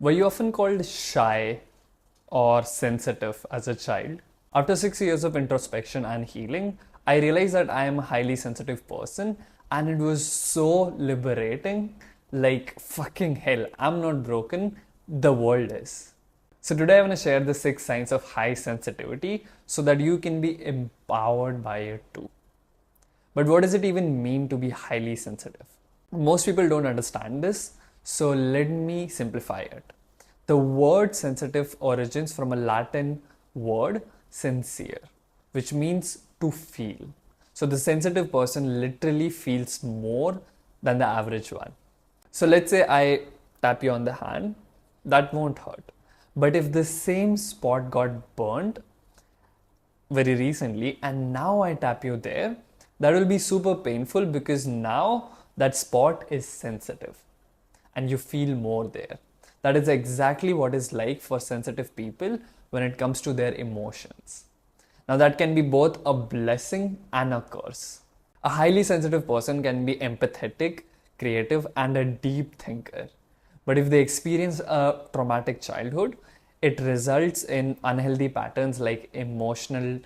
Were you often called shy or sensitive as a child? After 6 years of introspection and healing, I realized that I am a highly sensitive person and it was so liberating. Like, fucking hell, I'm not broken, the world is. So, today I want to share the 6 signs of high sensitivity so that you can be empowered by it too. But what does it even mean to be highly sensitive? Most people don't understand this, so let me simplify it. The word sensitive origins from a Latin word sincere, which means to feel. So the sensitive person literally feels more than the average one. So let's say I tap you on the hand, that won't hurt. But if the same spot got burnt very recently and now I tap you there, that will be super painful because now that spot is sensitive and you feel more there. That is exactly what it's like for sensitive people when it comes to their emotions. Now, that can be both a blessing and a curse. A highly sensitive person can be empathetic, creative, and a deep thinker. But if they experience a traumatic childhood, it results in unhealthy patterns like emotional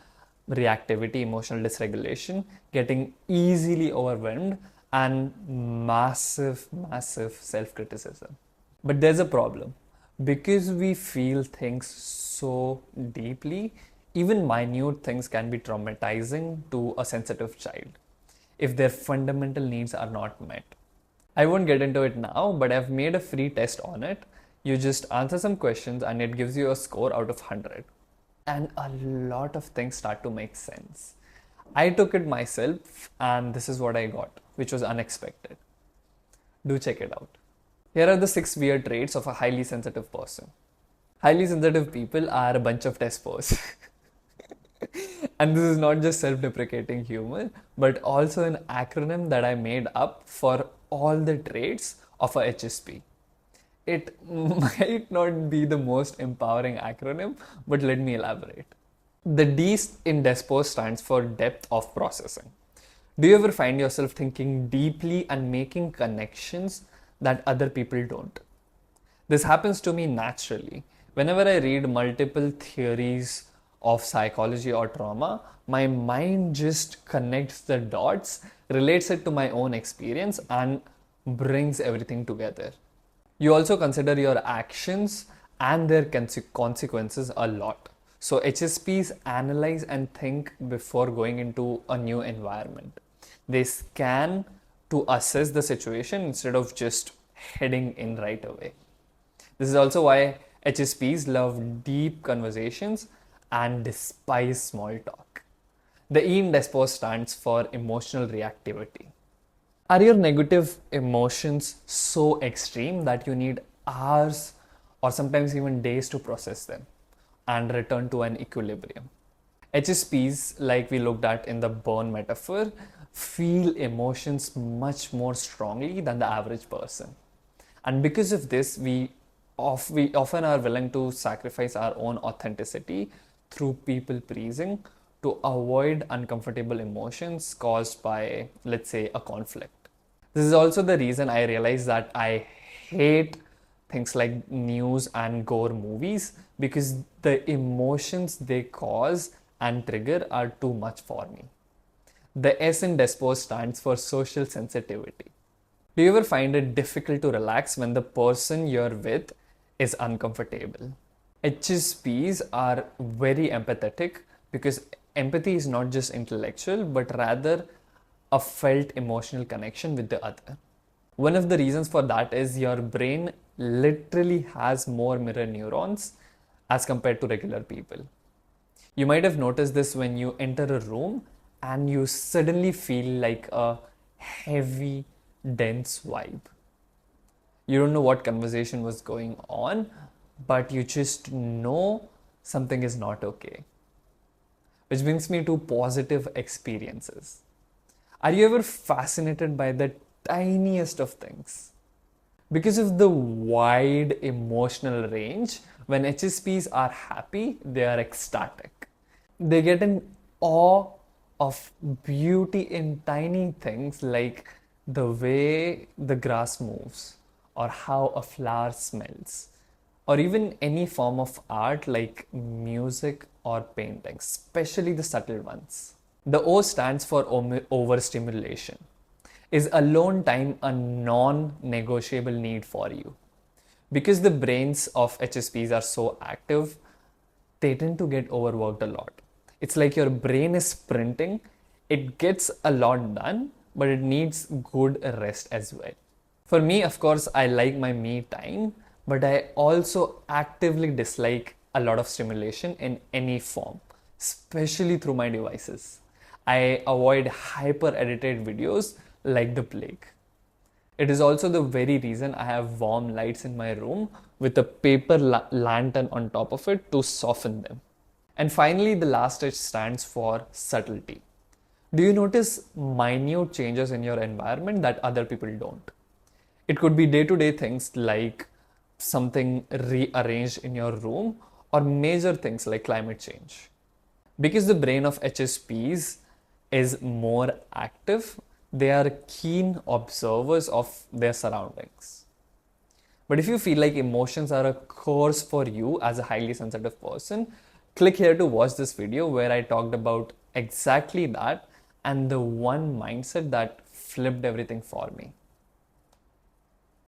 reactivity, emotional dysregulation, getting easily overwhelmed, and massive self criticism. But there's a problem. Because we feel things so deeply, even minute things can be traumatizing to a sensitive child if their fundamental needs are not met. I won't get into it now, but I've made a free test on it. You just answer some questions and it gives you a score out of 100. And a lot of things start to make sense. I took it myself and this is what I got, which was unexpected. Do check it out. Here are the 6 weird traits of a highly sensitive person. Highly sensitive people are a bunch of despos. And this is not just self deprecating humor, but also an acronym that I made up for all the traits of a HSP. It might not be the most empowering acronym, but let me elaborate. The D in DESPO stands for depth of processing. Do you ever find yourself thinking deeply and making connections that other people don't? This happens to me naturally. Whenever I read multiple theories of psychology or trauma, my mind just connects the dots, relates it to my own experience, and brings everything together. You also consider your actions and their consequences a lot. So, HSPs analyze and think before going into a new environment. They scan to assess the situation instead of just heading in right away. This is also why HSPs love deep conversations and despise small talk. The E in DESPO stands for emotional reactivity. Are your negative emotions so extreme that you need hours or sometimes even days to process them and return to an equilibrium? HSPs, like we looked at in the burn metaphor, feel emotions much more strongly than the average person. And because of this, we often are willing to sacrifice our own authenticity through people pleasing to avoid uncomfortable emotions caused by, let's say, a conflict. This is also the reason I realized that I hate things like news and gore movies because the emotions they cause and trigger are too much for me. The S in DESPO stands for social sensitivity. Do you ever find it difficult to relax when the person you're with is uncomfortable? HSPs are very empathetic because empathy is not just intellectual but rather a felt emotional connection with the other. One of the reasons for that is your brain literally has more mirror neurons as compared to regular people. You might have noticed this when you enter a room and you suddenly feel like a heavy, dense vibe. You don't know what conversation was going on, but you just know something is not okay. Which brings me to positive experiences. Are you ever fascinated by the tiniest of things? Because of the wide emotional range, when HSPs are happy, they are ecstatic. They get an awe of beauty in tiny things like the way the grass moves or how a flower smells. or even any form of art like music or painting, especially the subtle ones. The O stands for overstimulation. Is alone time a non negotiable need for you? Because the brains of HSPs are so active, they tend to get overworked a lot. It's like your brain is sprinting, it gets a lot done, but it needs good rest as well. For me, of course, I like my me time, but I also actively dislike a lot of stimulation in any form, especially through my devices. I avoid hyper edited videos like the plague. It is also the very reason I have warm lights in my room with a paper lantern on top of it to soften them. And finally, the last H stands for subtlety. Do you notice minute changes in your environment that other people don't? It could be day to day things like something rearranged in your room or major things like climate change. Because the brain of HSPs is more active, they are keen observers of their surroundings. But if you feel like emotions are a course for you as a highly sensitive person, click here to watch this video where I talked about exactly that and the one mindset that flipped everything for me.